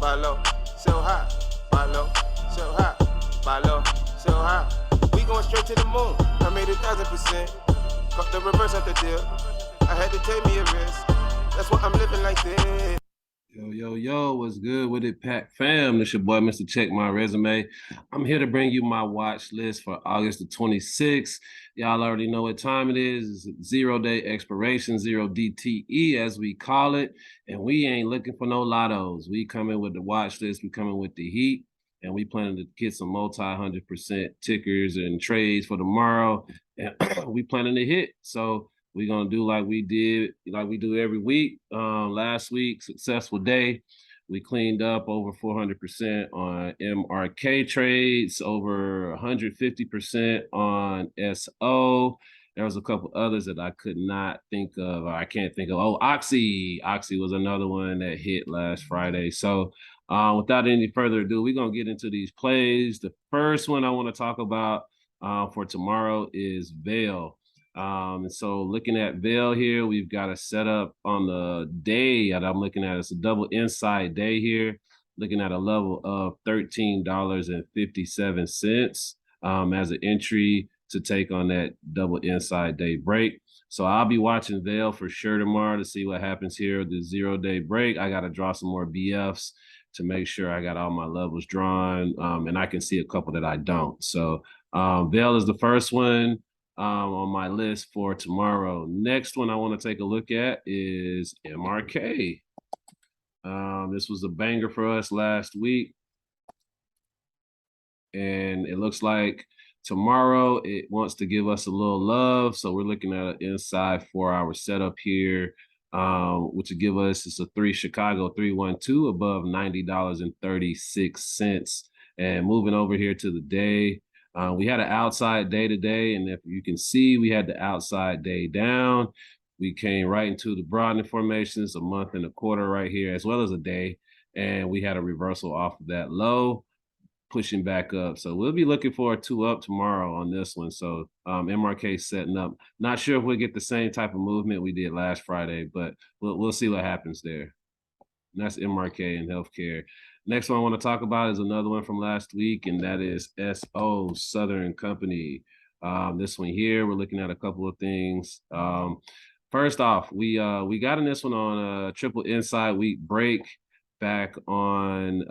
buy low, so high, buy low, so high, buy low, so high. We going straight to the moon. I made 1,000%. Caught the reverse of the deal. I had to take me a risk. That's why I'm living like this. Yo, what's good with it, Pack Fam? This your boy, Mr. Check My Resume. I'm here to bring you my watch list for August the 26th. Y'all already know what time it is. It's 0-day expiration, 0 DTE as we call it. And we ain't looking for no lottos. We coming with the watch list. We coming with the heat. And we planning to get some multi-100% tickers and trades for tomorrow. And we planning to hit. So we're gonna do like we do every week. Last week, successful day. We cleaned up over 400% on MRK trades, over 150% on SO. There was a couple others that I could not think of, or I can't think of. Oh, Oxy. Oxy was another one that hit last Friday. So without any further ado, we're gonna get into these plays. The first one I want to talk about for tomorrow is Vail. And so looking at Vail here, we've got a setup on the day that I'm looking at. It's a double inside day here, looking at a level of $13.57 as an entry to take on that double inside day break. So I'll be watching Vail for sure tomorrow to see what happens here. The 0-day break, I got to draw some more BFs to make sure I got all my levels drawn, and I can see a couple that I don't. So Vail is the first one on my list for tomorrow. Next one I want to take a look at is MRK. This was a banger for us last week. And it looks like tomorrow it wants to give us a little love. So we're looking at an inside 4-hour setup here, which will give us, it's a Chicago 312 above $90.36. And moving over here to the day, we had an outside day today, and if you can see, we had the outside day down. We came right into the broadening formations, a month and a quarter right here, as well as a day, and we had a reversal off of that low, pushing back up. So we'll be looking for a 2 up tomorrow on this one. So MRK setting up. Not sure if we'll get the same type of movement we did last Friday, but we'll see what happens there. And that's MRK in healthcare. Next one I want to talk about is another one from last week, and that is SO, Southern Company. This one here, we're looking at a couple of things. First off, we got in this one on a triple inside week break back on,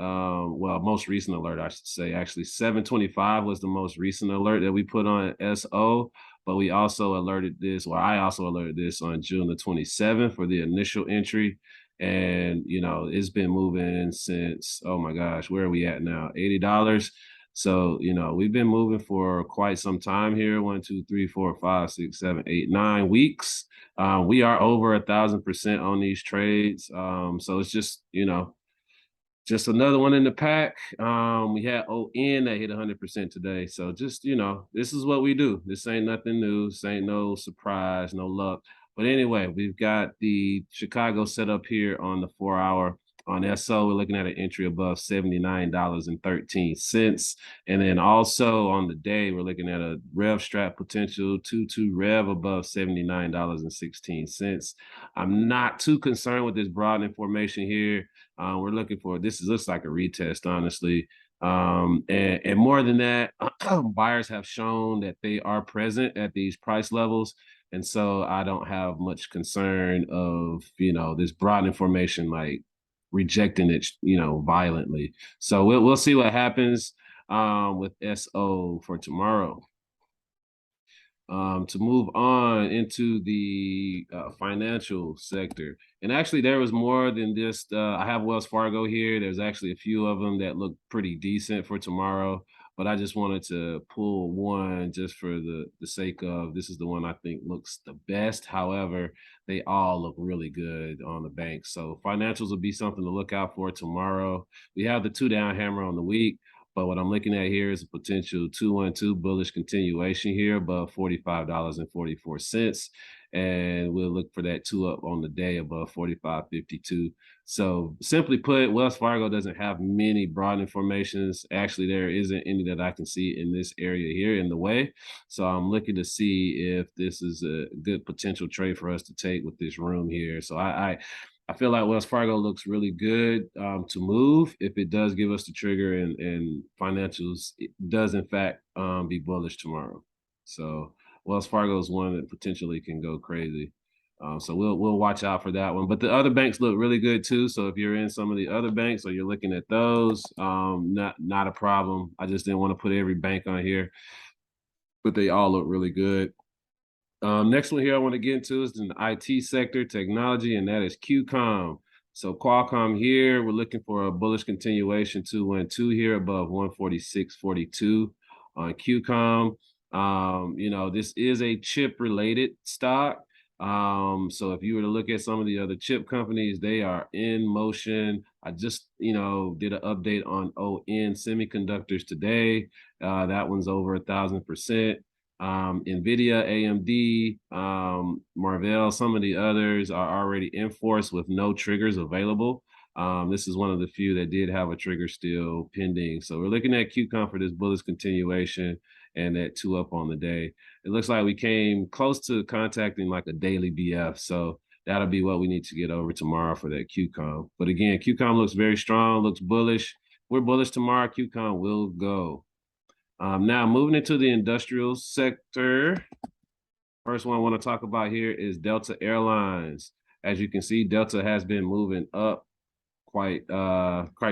most recent alert, I should say. Actually, 725 was the most recent alert that we put on SO, but we also alerted this, or I also alerted this on June the 27th for the initial entry. And, it's been moving since, oh my gosh, where are we at now? $80. So, we've been moving for quite some time here. 1, 2, 3, 4, 5, 6, 7, 8, 9 weeks. We are over 1,000% on these trades. So it's just, just another one in the pack. We had ON that hit 100% today. So just, this is what we do. This ain't nothing new. This ain't no surprise, no luck. But anyway, we've got the Chicago set up here on the 4-hour. On SO, we're looking at an entry above $79.13. And then also on the day, we're looking at a rev strap potential 2-2 rev above $79.16. I'm not too concerned with this broadening formation here. We're looking for, looks like a retest, honestly. And more than that, buyers have shown that they are present at these price levels. And so I don't have much concern of, this broadening formation, like rejecting it, violently. So we'll see what happens with SO for tomorrow. To move on into the financial sector. And actually, there was more than just, I have Wells Fargo here. There's actually a few of them that look pretty decent for tomorrow. But I just wanted to pull one just for the sake of, this is the one I think looks the best. However, they all look really good on the bank. So financials will be something to look out for tomorrow. We have the 2-down hammer on the week. But what I'm looking at here is a potential 212 bullish continuation here above $45.44. And we'll look for that 2 up on the day above 45.52. So simply put, Wells Fargo doesn't have many broadening formations. Actually, there isn't any that I can see in this area here in the way. So I'm looking to see if this is a good potential trade for us to take with this room here. So I I feel like Wells Fargo looks really good to move if it does give us the trigger, and financials it does in fact be bullish tomorrow. So Wells Fargo is one that potentially can go crazy. So we'll watch out for that one. But the other banks look really good too. So if you're in some of the other banks or you're looking at those, not a problem. I just didn't want to put every bank on here, but they all look really good. Next one here I want to get into is in the IT sector, technology, and that is QCOM. So Qualcomm here, we're looking for a bullish continuation 212 here above 146.42 on QCOM. This is a chip related stock. So if you were to look at some of the other chip companies, they are in motion. I just, did an update on ON Semiconductors today. That one's over 1,000%. NVIDIA, AMD, Marvell, some of the others are already in force with no triggers available. This is one of the few that did have a trigger still pending. So we're looking at QCOM for this bullish continuation and that 2 up on the day. It looks like we came close to contacting like a daily BF. So that'll be what we need to get over tomorrow for that QCOM. But again, QCOM looks very strong, looks bullish. We're bullish tomorrow. QCOM will go. Now moving into the industrial sector, first one I want to talk about here is Delta Airlines. As you can see, Delta has been moving up quite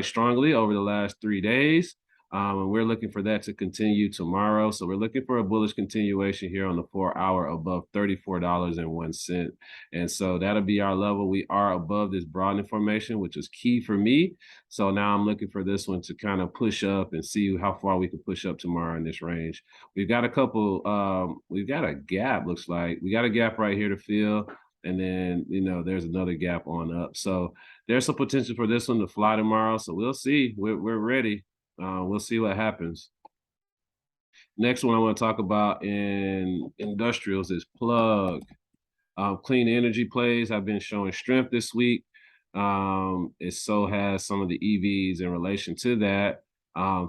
strongly over the last 3 days. And we're looking for that to continue tomorrow. So we're looking for a bullish continuation here on the 4-hour above $34.01. And so that'll be our level. We are above this broadening formation, which is key for me. So now I'm looking for this one to kind of push up and see how far we can push up tomorrow in this range. We've got we've got a gap, looks like. We got a gap right here to fill. And then, there's another gap on up. So there's some potential for this one to fly tomorrow. So we'll see. We're ready. We'll see what happens. Next one I want to talk about in industrials is Plug. Clean energy plays have been showing strength this week. It so has some of the EVs in relation to that.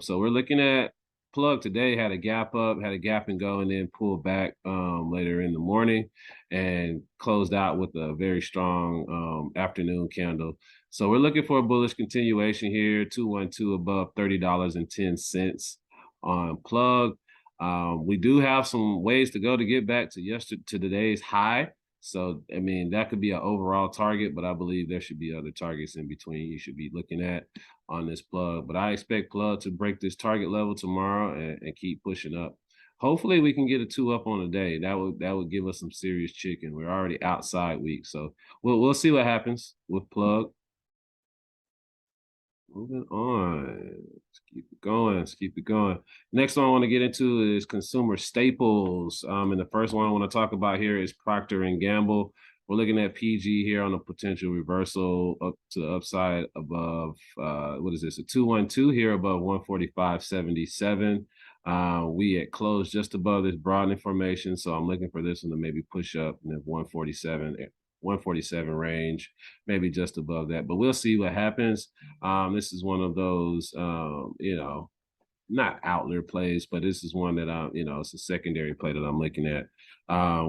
So we're looking at Plug today, had a gap up, had a gap and go, and then pulled back later in the morning and closed out with a very strong afternoon candle. So we're looking for a bullish continuation here, 212 above $30.10 on Plug. We do have some ways to go to get back to today's high. So, I mean, that could be an overall target, but I believe there should be other targets in between you should be looking at on this Plug. But I expect Plug to break this target level tomorrow and keep pushing up. Hopefully we can get a 2 up on a day. That would give us some serious chicken. We're already outside week. So we'll see what happens with Plug. Moving on. Let's keep it going. Let's keep it going. Next one I want to get into is consumer staples. And the first one I want to talk about here is Procter and Gamble. We're looking at PG here on a potential reversal up to the upside above, what is this? A 212 here above 145.77. We had closed just above this broadening formation. So I'm looking for this one to maybe push up in the 147 range, maybe just above that, but we'll see what happens. This is one of those, not outlier plays, but this is one that it's a secondary play that I'm looking at.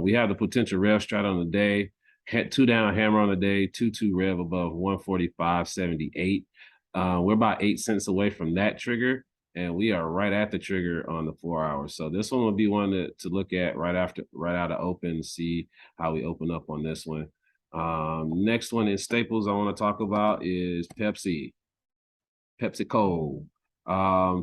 We have the potential rev strat on the day, 2 down hammer on the day, 2-2 rev above 145.78. We're about 8 cents away from that trigger, and we are right at the trigger on the 4 hours. So this one will be one to look at right out of open, see how we open up on this one. Next one in staples I want to talk about is PepsiCo.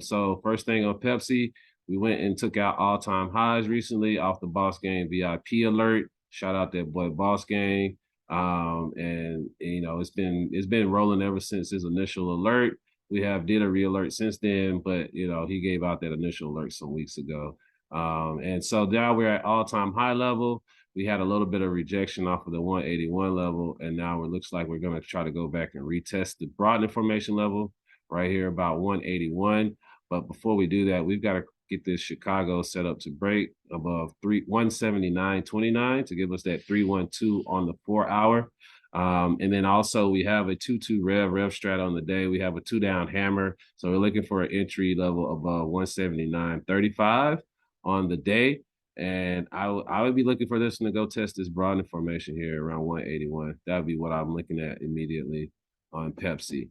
So first thing on Pepsi, we went and took out all-time highs recently off the Boss Gang VIP alert. Shout out that boy Boss Gang. And it's been rolling ever since his initial alert. We did a re-alert since then, but he gave out that initial alert some weeks ago. And so now we're at all-time high level. We had a little bit of rejection off of the 181 level, and now it looks like we're going to try to go back and retest the broadening formation level right here about 181. But before we do that, we've got to get this Chicago set up to break above 179.29 to give us that 312 on the 4 hour. And then also we have a 2-2 rev strat on the day. We have a 2 down hammer. So we're looking for an entry level above 179.35 on the day. And I would be looking for this one to go test this broadening formation here around 181. That would be what I'm looking at immediately on Pepsi.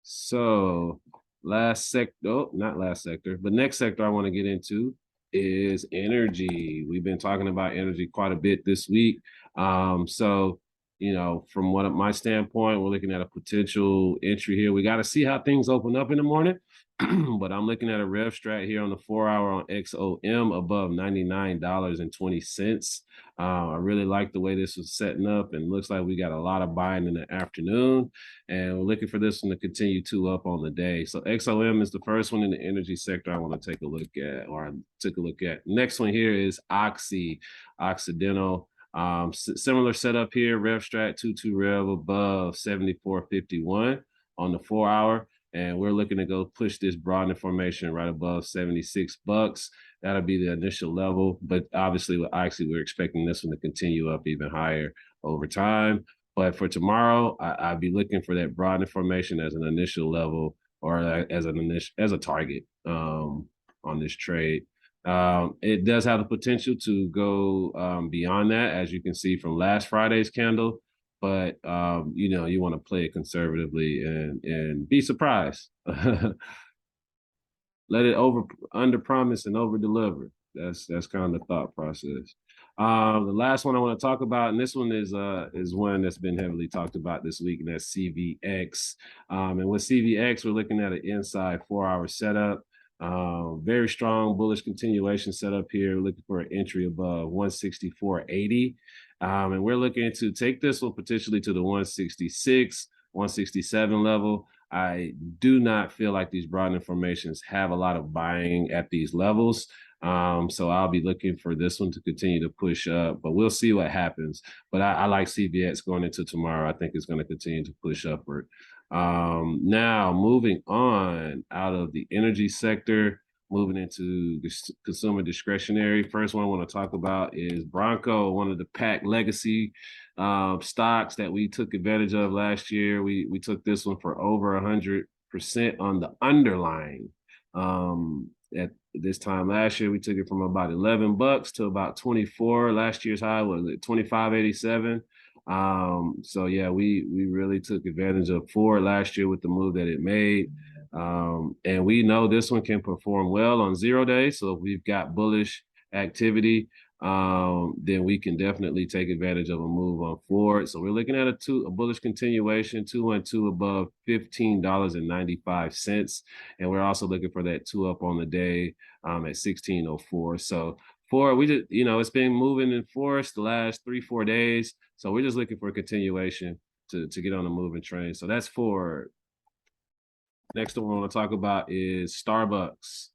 So last sector, oh, not last sector, but next sector I want to get into is energy. We've been talking about energy quite a bit this week. So you know, from what my standpoint, we're looking at a potential entry here. We got to see how things open up in the morning. But I'm looking at a rev strat here on the 4-hour on XOM above $99.20. I really like the way this was setting up, and looks like we got a lot of buying in the afternoon, and we're looking for this one to continue to up on the day. So XOM is the first one in the energy sector I want to take a look at, or I took a look at. Next one here is Occidental. Similar setup here, rev strat 2-2 rev above 74.51 on the 4-hour. And we're looking to go push this broadening formation right above $76. That'll be the initial level. But obviously with Oxy, we're expecting this one to continue up even higher over time. But for tomorrow, I'd be looking for that broadening formation as an initial level, or as a target on this trade. It does have the potential to go beyond that, as you can see from last Friday's candle. But you know, you want to play it conservatively and be surprised. Let it under promise and over deliver. That's kind of the thought process. The last one I want to talk about, and this one is one that's been heavily talked about this week, and that's CVX. And with CVX, we're looking at an inside 4-hour setup. Very strong bullish continuation setup here. We're looking for an entry above 164.80. And we're looking to take this one potentially to the 166, 167 level. I do not feel like these broadening formations have a lot of buying at these levels. So I'll be looking for this one to continue to push up, but we'll see what happens. But I like CVX going into tomorrow. I think it's going to continue to push upward. Now moving on out of the energy sector, moving into the consumer discretionary. First one I want to talk about is Bronco, one of the PAC legacy stocks that we took advantage of last year. We took this one for over 100% on the underlying. At this time last year, we took it from about $11 to about 24. Last year's high was at 25.87. So yeah, we really took advantage of Ford last year with the move that it made. And we know this one can perform well on 0 days. So if we've got bullish activity, then we can definitely take advantage of a move on Ford. So we're looking at a bullish continuation, 212 above $15.95. And we're also looking for that 2 up on the day at 1604. So Ford, we just, you know, it's been moving in force the last 3-4 days. So we're just looking for a continuation to get on the moving train. So that's Ford. Next one I want to talk about is Starbucks,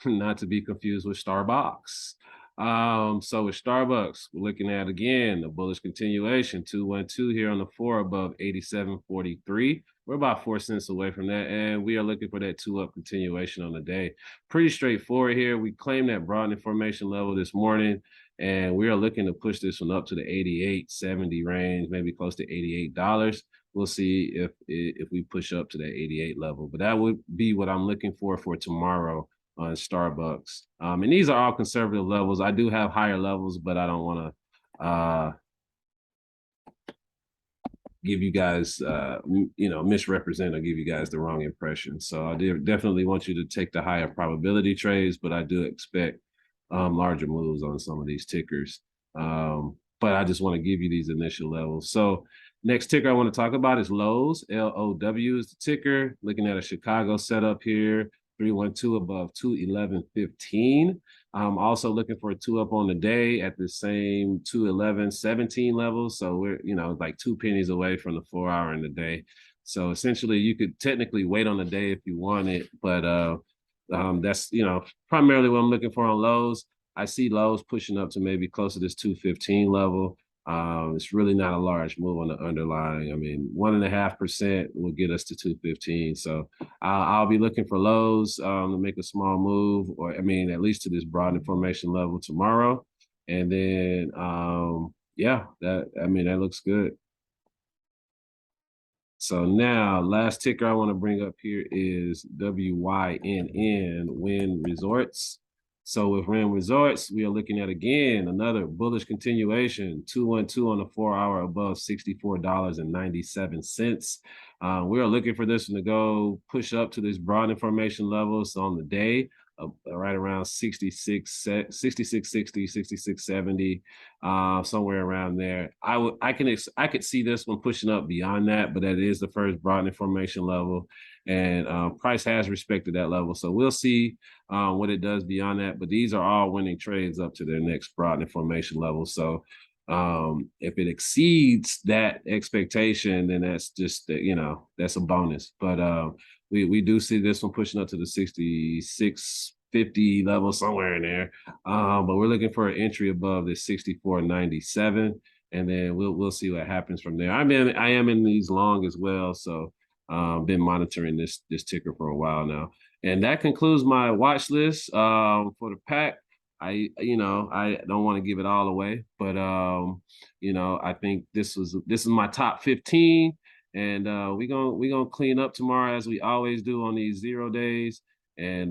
not to be confused with Starbucks. So with Starbucks, we're looking at, again, a bullish continuation, 212 here on the 4 above 87.43. We're about 4 cents away from that, and we are looking for that 2 up continuation on the day. Pretty straightforward here. We claimed that broadening formation level this morning, and we are looking to push this one up to the 88.70 range, maybe close to $88. We'll see if we push up to that 88 level, but that would be what I'm looking for tomorrow on Starbucks. And these are all conservative levels. I do have higher levels, but I don't want to give you guys, misrepresent or give you guys the wrong impression. So I definitely want you to take the higher probability trades, but I do expect larger moves on some of these tickers. But I just want to give you these initial levels. So next ticker I want to talk about is Lowe's. LOW is the ticker. Looking at a Chicago setup here, 312 above 211.15. I'm also looking for a 2 up on the day at the same 211.17 level. So we're, like 2 pennies away from the 4-hour in the day. So essentially you could technically wait on the day if you want it, but that's, primarily what I'm looking for on Lowe's. I see Lowe's pushing up to maybe close to this 215 level. It's really not a large move on the underlying. I mean, 1.5% will get us to 215. So I'll be looking for Lowe's to make a small move, or at least to this broadening formation level tomorrow. And then, that looks good. So now, last ticker I want to bring up here is WYNN, Wynn Resorts. So with Rim Resorts, we are looking at, again, another bullish continuation, 212 on the 4 hour above $64.97. We are looking for this one to go push up to this broad information levels on the day, right around 6660, 6670, somewhere around there. I could see this one pushing up beyond that, but that is the first broad information level, and price has respected that level. So we'll see what it does beyond that. But these are all winning trades up to their next broad information level. So if it exceeds that expectation, then that's just, that's a bonus. But we do see this one pushing up to the 6650 level, somewhere in there. But we're looking for an entry above this 6497, and then we'll see what happens from there. I am in these long as well, so been monitoring this ticker for a while now. And that concludes my watch list for the pack. I don't want to give it all away, but I think this is my top 15, and we're gonna clean up tomorrow as we always do on these 0 days, and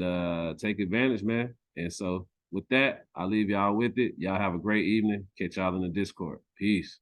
take advantage, man. And so with that, I'll leave y'all with it. Y'all have a great evening. Catch y'all in the Discord. Peace.